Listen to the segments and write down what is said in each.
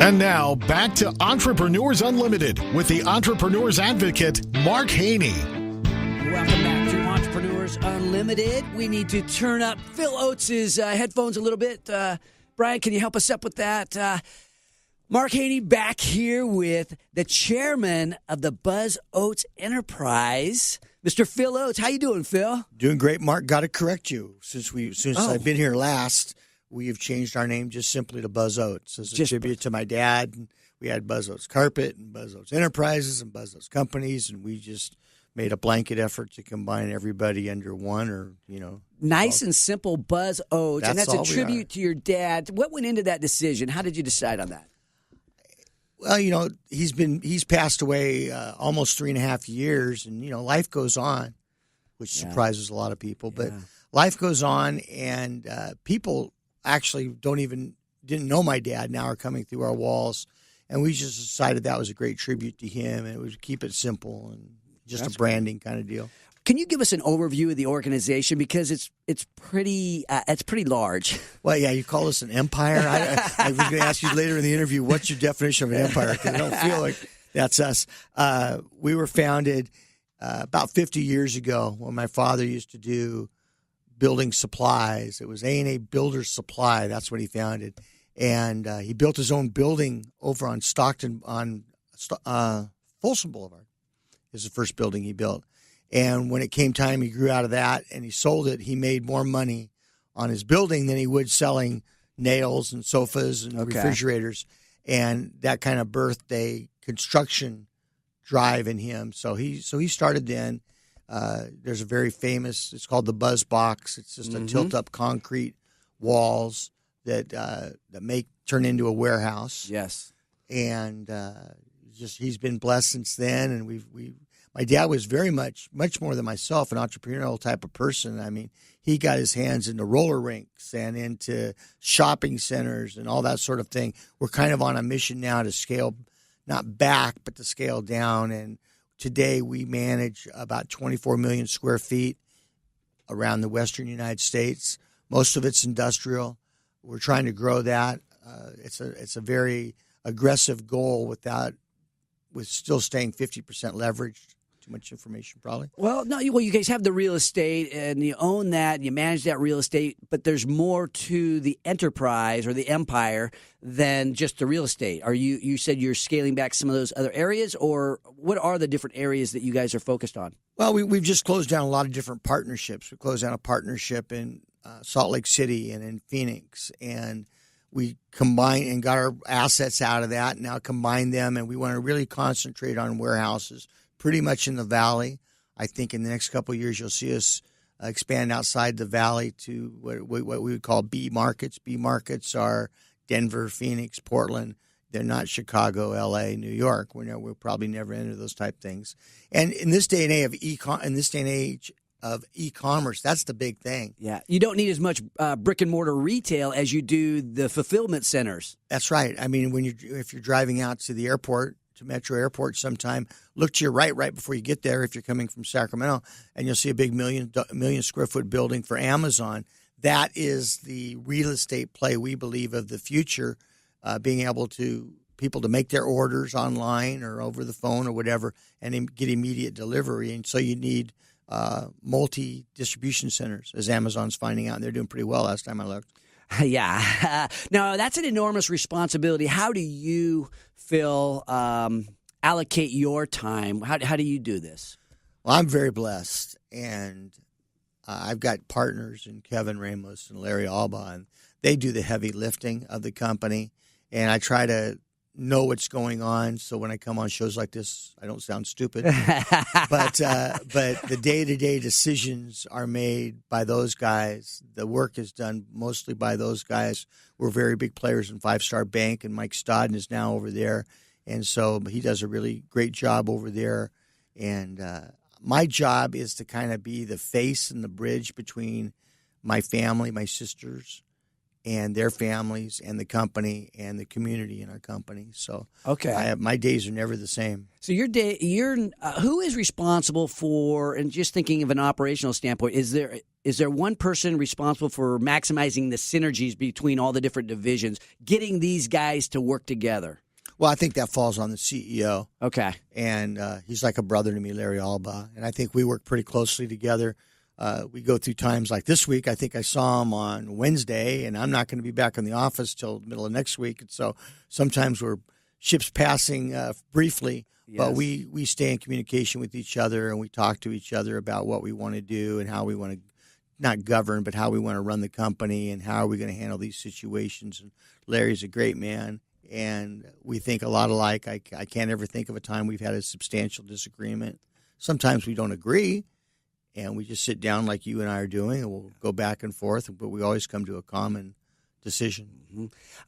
And now, back to Entrepreneurs Unlimited with the Entrepreneur's Advocate, Mark Haney. Welcome back to Entrepreneurs Unlimited. We need to turn up Phil Oates' headphones a little bit. Brian, can you help us up with that? Mark Haney back here with the chairman of the Buzz Oates Enterprise, Mr. Phil Oates. How you doing, Phil? Doing great, Mark. Got to correct you. Since I've been here last, we have changed our name just simply to Buzz Oates as a tribute to my dad. And we had Buzz Oates Carpet and Buzz Oates Enterprises and Buzz Oates Companies, and we just made a blanket effort to combine everybody under one, or nice and simple, Buzz Oates, and that's a tribute to your dad. What went into that decision? How did you decide on that? Well, he's passed away almost 3.5 years, and life goes on, which surprises a lot of people. But life goes on, and people actually didn't know my dad. Now are coming through our walls, and we just decided that was a great tribute to him, and it would keep it simple and just a branding kind of deal. Can you give us an overview of the organization, because it's pretty large? Well, yeah, you call us an empire. I was going to ask you later in the interview, what's your definition of an empire? Because I don't feel like that's us. We were founded about 50 years ago when my father used to do building supplies. It was A&A Builder's Supply. That's what he founded, and he built his own building over on Stockton on Folsom Boulevard. Is the first building he built. And when it came time, he grew out of that and he sold it. He made more money on his building than he would selling nails and sofas and refrigerators. And that kind of birthed a construction drive in him. So he started then. There's a very famous, it's called the Buzz Box. It's just a tilt-up concrete walls that turn into a warehouse. Yes. And he's been blessed since then, and my dad was very much more than myself, an entrepreneurial type of person. I mean, he got his hands into roller rinks and into shopping centers and all that sort of thing. We're kind of on a mission now to scale, not back, but to scale down. And today we manage about 24 million square feet around the western United States. Most of it's industrial. We're trying to grow that. It's a very aggressive goal with still staying 50% leveraged. Too much information, probably. Well, no. Well, you guys have the real estate, and you own that, and you manage that real estate. But there's more to the enterprise or the empire than just the real estate. You said you're scaling back some of those other areas, or what are the different areas that you guys are focused on? Well, we've just closed down a lot of different partnerships. We closed down a partnership in Salt Lake City and in Phoenix, and we combined and got our assets out of that, and now combine them, and we want to really concentrate on warehouses pretty much in the valley. I think in the next couple of years you'll see us expand outside the valley to what we would call B markets. B markets are Denver, Phoenix, Portland. They're not Chicago, L.A., New York. We'll probably never enter those type things. And in this day and age of e-commerce, that's the big thing. Yeah, you don't need as much brick and mortar retail as you do the fulfillment centers. That's right. I mean, if you're driving out to the airport, to Metro Airport sometime, look to your right before you get there if you're coming from Sacramento, and you'll see a big million square foot building for Amazon. That is the real estate play we believe of the future, being able to people to make their orders online or over the phone or whatever and get immediate delivery. And so you need multi-distribution centers, as Amazon's finding out. And they're doing pretty well last time I looked. Yeah. Now, that's an enormous responsibility. How do you, Phil, allocate your time? How do you do this? Well, I'm very blessed, and I've got partners in Kevin Ramos and Larry Alba, and they do the heavy lifting of the company, and I try to know what's going on, so when I come on shows like this, I don't sound stupid. but the day-to-day decisions are made by those guys. The work is done mostly by those guys. We're very big players in Five Star Bank, and Mike Stodden is now over there, and so he does a really great job over there. And my job is to kind of be the face and the bridge between my family, my sisters, and their families, and the company, and the community in our company. So, my days are never the same. So who is responsible for? And just thinking of an operational standpoint, is there is there one person responsible for maximizing the synergies between all the different divisions, getting these guys to work together? Well, I think that falls on the CEO. Okay. And he's like a brother to me, Larry Alba. And I think we work pretty closely together. We go through times like this week. I think I saw him on Wednesday, and I'm not going to be back in the office till the middle of next week. And so sometimes we're ships passing briefly, but we stay in communication with each other, and we talk to each other about what we want to do and how we want to not govern, but how we want to run the company and how are we going to handle these situations. And Larry's a great man, and we think a lot alike. I can't ever think of a time we've had a substantial disagreement. Sometimes we don't agree, and we just sit down like you and I are doing, and we'll go back and forth, but we always come to a common decision.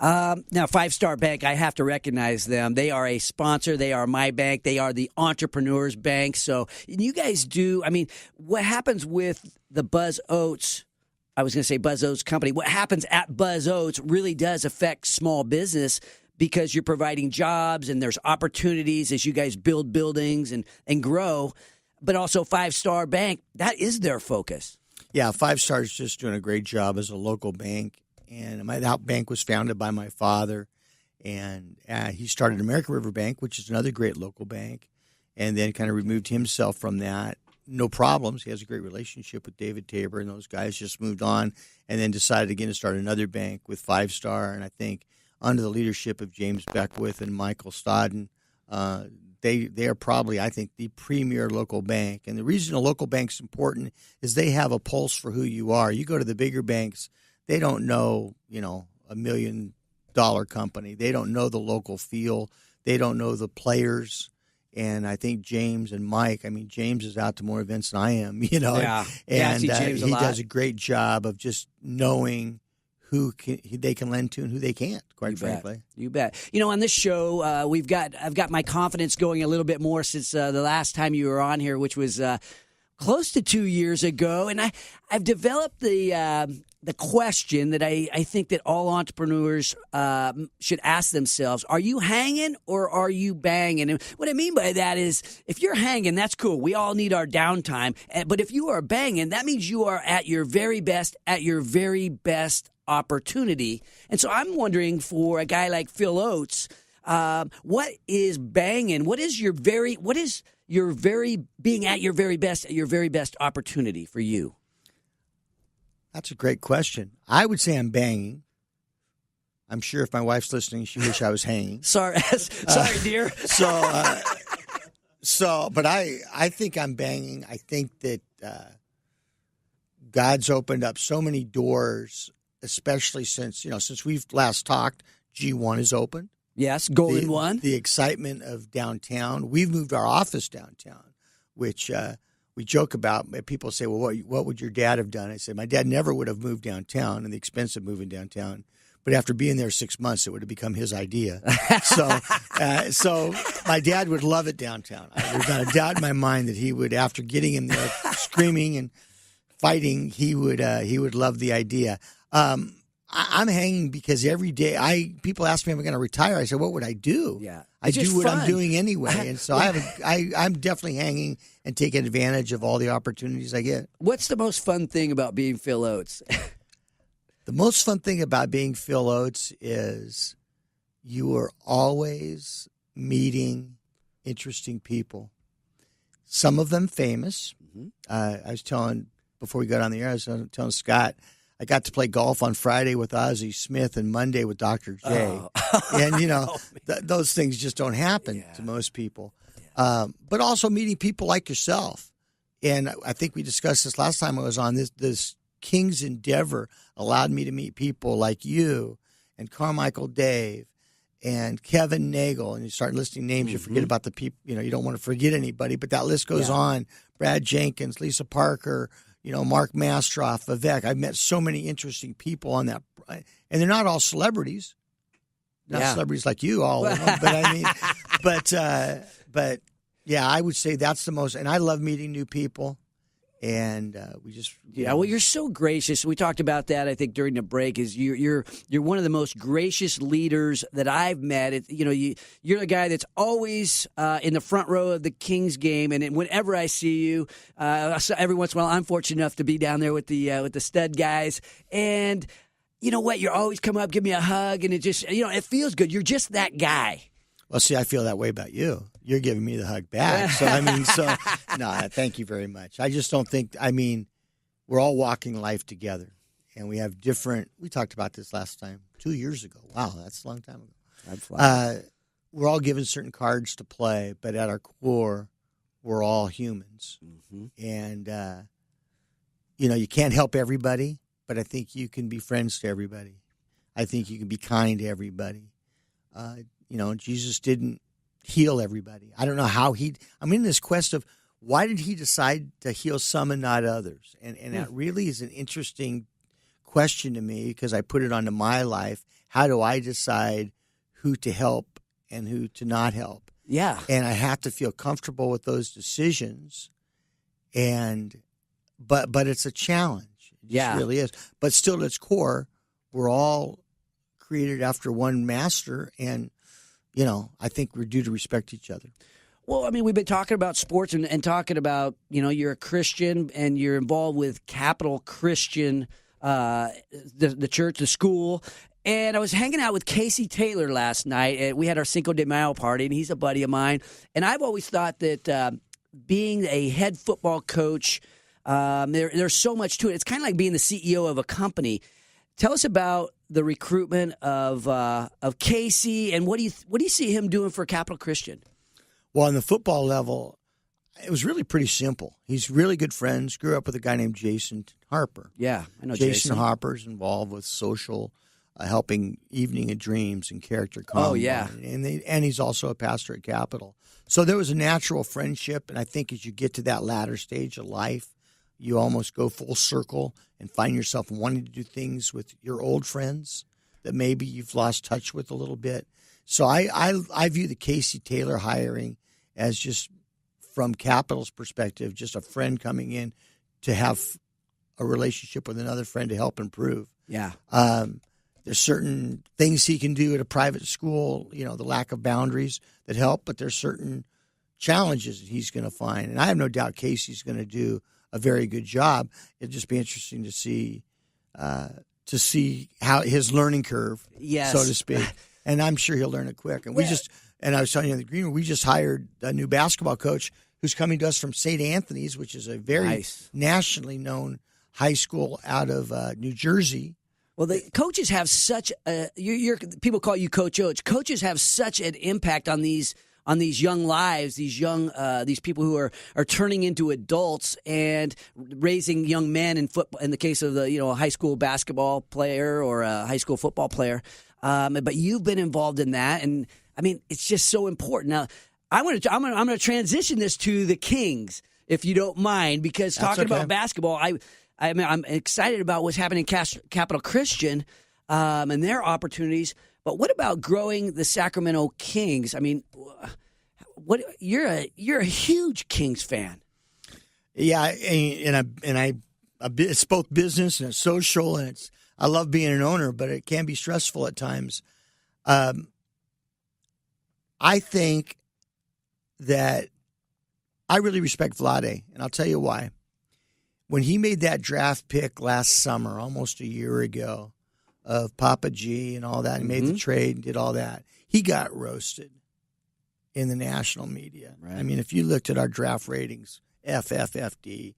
Now, 5 Star Bank, I have to recognize them. They are a sponsor. They are my bank. They are the Entrepreneurs Bank. So you guys do, I mean, what happens with the Buzz Oates, I was going to say Buzz Oates Company, what happens at Buzz Oates really does affect small business because you're providing jobs and there's opportunities as you guys build buildings and grow. But also 5 Star Bank, that is their focus. Yeah, 5 Star is just doing a great job as a local bank. And that bank was founded by my father, and he started American River Bank, which is another great local bank, and then kind of removed himself from that. No problems. He has a great relationship with David Tabor, and those guys just moved on and then decided again to start another bank with 5 Star. And I think under the leadership of James Beckwith and Michael Stodden, they are probably, I think, the premier local bank. And the reason a local bank's important is they have a pulse for who you are. You go to the bigger banks, they don't know, $1 million company. They don't know the local feel. They don't know the players. And I think James and Mike, James is out to more events than I am, Yeah. And he does a great job of just knowing who they can lend to and who they can't, quite frankly. You bet. On this show, I've got my confidence going a little bit more since the last time you were on here, which was close to 2 years ago. And I've developed the question that I think that all entrepreneurs should ask themselves: are you hanging or are you banging? And what I mean by that is, if you're hanging, that's cool. We all need our downtime. But if you are banging, that means you are at your very best opportunity. And so I'm wondering, for a guy like Phil Oates, what is banging? What is your very being at your very best opportunity for you? That's a great question. I would say I'm banging. I'm sure if my wife's listening, she wish I was hanging. Sorry, dear. But I think I'm banging. I think that God's opened up so many doors, especially since we've last talked. G1 is open. Yes, Golden One. The excitement of downtown. We've moved our office downtown, which we joke about. People say, well, what would your dad have done? I said, my dad never would have moved downtown, and the expense of moving downtown. But after being there 6 months, it would have become his idea. So my dad would love it downtown. There's not a doubt in my mind that he would, after getting him there screaming and fighting, he would love the idea. I'm hanging because every day people ask me if I'm going to retire. I said, what would I do? Yeah, I do what I'm doing anyway, and so I'm definitely hanging and taking advantage of all the opportunities I get. What's the most fun thing about being Phil Oates? The most fun thing about being Phil Oates is you are always meeting interesting people. Some of them famous. Mm-hmm. I was telling before we got on the air, I was telling Scott, I got to play golf on Friday with Ozzie Smith and Monday with Dr. J. Oh. And, those things just don't happen to most people. Yeah. But also meeting people like yourself. And I think we discussed this last time I was on. This King's endeavor allowed me to meet people like you and Carmichael Dave and Kevin Nagel. And you start listing names, you forget about the people. You don't want to forget anybody, but that list goes on. Brad Jenkins, Lisa Parker, Mark Mastroff, Vivek. I've met so many interesting people on that. And they're not all celebrities. Not celebrities like you, all of them. But I would say that's the most. And I love meeting new people. And we just well, you're so gracious. We talked about that, I think, during the break. Is you're one of the most gracious leaders that I've met. You're the guy that's always in the front row of the Kings game, and whenever I see you, every once in a while, I'm fortunate enough to be down there with the stud guys, and you know what? You're always come up, give me a hug, and it just it feels good. You're just that guy. Well, see, I feel that way about you. You're giving me the hug back. So, no, thank you very much. I just don't think, we're all walking life together. And we have we talked about this last time, 2 years ago. Wow, that's a long time ago. We're all given certain cards to play, but at our core, we're all humans. Mm-hmm. And, you can't help everybody, but I think you can be friends to everybody. I think you can be kind to everybody. Jesus didn't heal everybody. I don't know how I'm in this quest of why did he decide to heal some and not others? And that really is an interesting question to me because I put it onto my life. How do I decide who to help and who to not help? Yeah. And I have to feel comfortable with those decisions. But it's a challenge. It really is. But still at its core, we're all created after one master, and I think we're due to respect each other. Well, we've been talking about sports and talking about, you're a Christian and you're involved with Capital Christian, the church, the school. And I was hanging out with Casey Taylor last night. And we had our Cinco de Mayo party, and he's a buddy of mine. And I've always thought that being a head football coach, there's so much to it. It's kind of like being the CEO of a company. Tell us about the recruitment of Casey, and what do you see him doing for Capital Christian? Well, on the football level, it was really pretty simple. He's really good friends. Grew up with a guy named Jason Harper. Yeah, I know Jason Harper's involved with social, helping Evening of Dreams and Character Common. Oh, yeah. And he's also a pastor at Capital. So there was a natural friendship, and I think as you get to that latter stage of life, you almost go full circle and find yourself wanting to do things with your old friends that maybe you've lost touch with a little bit. So I view the Casey Taylor hiring as just from Capital's perspective, just a friend coming in to have a relationship with another friend to help improve. Yeah. There's certain things he can do at a private school, the lack of boundaries that help, but there's certain challenges that he's going to find. And I have no doubt Casey's going to do a very good job. It'd just be interesting to see how his learning curve, so to speak. And I'm sure he'll learn it quick. And I was telling you in the green room, we just hired a new basketball coach who's coming to us from St. Anthony's, which is a very nationally known high school out of New Jersey. Well, the coaches have such people call you Coach Oates. Coaches have such an impact on these young lives, these people who are turning into adults and raising young men in football. In the case of a high school basketball player or a high school football player, but you've been involved in that, and it's just so important. Now, I'm going to transition this to the Kings, if you don't mind, because talking about basketball, I'm excited about what's happening in Capital Christian and their opportunities. But what about growing the Sacramento Kings? You're a huge Kings fan. Yeah, it's both business and it's social, and I love being an owner, but it can be stressful at times. I think that I really respect Vlade, and I'll tell you why. When he made that draft pick last summer, almost a year ago, of Papa G and all that, and made the trade and did all that, he got roasted in the national media. Right. If you looked at our draft ratings, FFFD,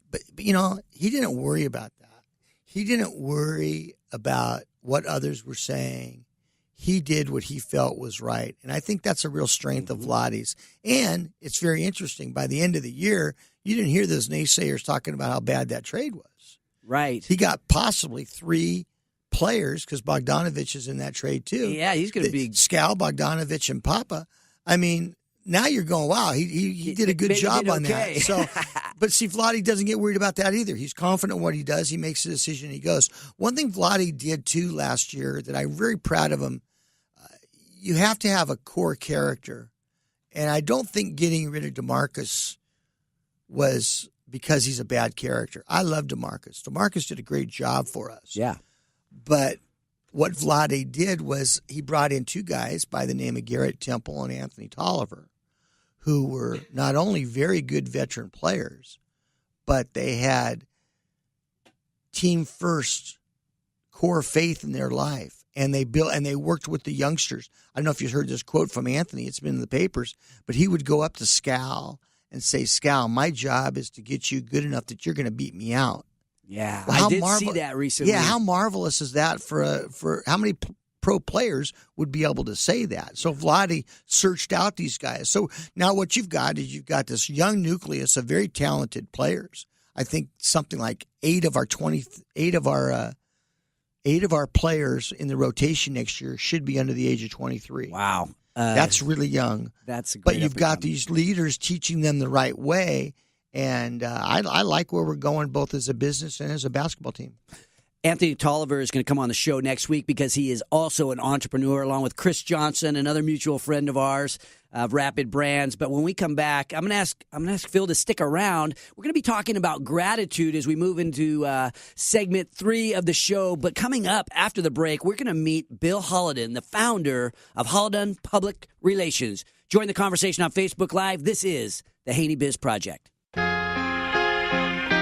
but he didn't worry about that. He didn't worry about what others were saying. He did what he felt was right. And I think that's a real strength of Vlade's. And it's very interesting. By the end of the year, you didn't hear those naysayers talking about how bad that trade was. Right. He got possibly 3 players, because Bogdanovich is in that trade too. Yeah, he's going to be Scal, Bogdanovich, and Papa. Now you're going, wow, he did a good job on that. So, but see, Vlade doesn't get worried about that either. He's confident in what he does. He makes a decision and he goes. One thing Vlade did too last year that I'm very proud of him, you have to have a core character. And I don't think getting rid of DeMarcus was because he's a bad character. I love DeMarcus. DeMarcus did a great job for us. Yeah. But what Vlade did was he brought in two guys by the name of Garrett Temple and Anthony Tolliver, who were not only very good veteran players, but they had team first core faith in their life. And they worked with the youngsters. I don't know if you heard this quote from Anthony. It's been in the papers, but he would go up to Scal and say, Scal, my job is to get you good enough that you're going to beat me out. Yeah, Well, I did see that recently. Yeah, how marvelous is that for how many pro players would be able to say that? So Vlade searched out these guys. So now what you've got is you've got this young nucleus of very talented players. I think something like eight of our players in the rotation next year should be under the age of 23. Wow. That's really young. That's a great But you've got up-and-coming. these leaders teaching them the right way, and I like where we're going both as a business and as a basketball team. Anthony Tolliver is going to come on the show next week because he is also an entrepreneur, along with Chris Johnson, another mutual friend of ours, Rapid Brands. But when we come back, I'm going to ask Phil to stick around. We're going to be talking about gratitude as we move into segment 3 of the show. But coming up after the break, we're going to meet Bill Hollidan, the founder of Hollidan Public Relations. Join the conversation on Facebook Live. This is the Haney Biz Project.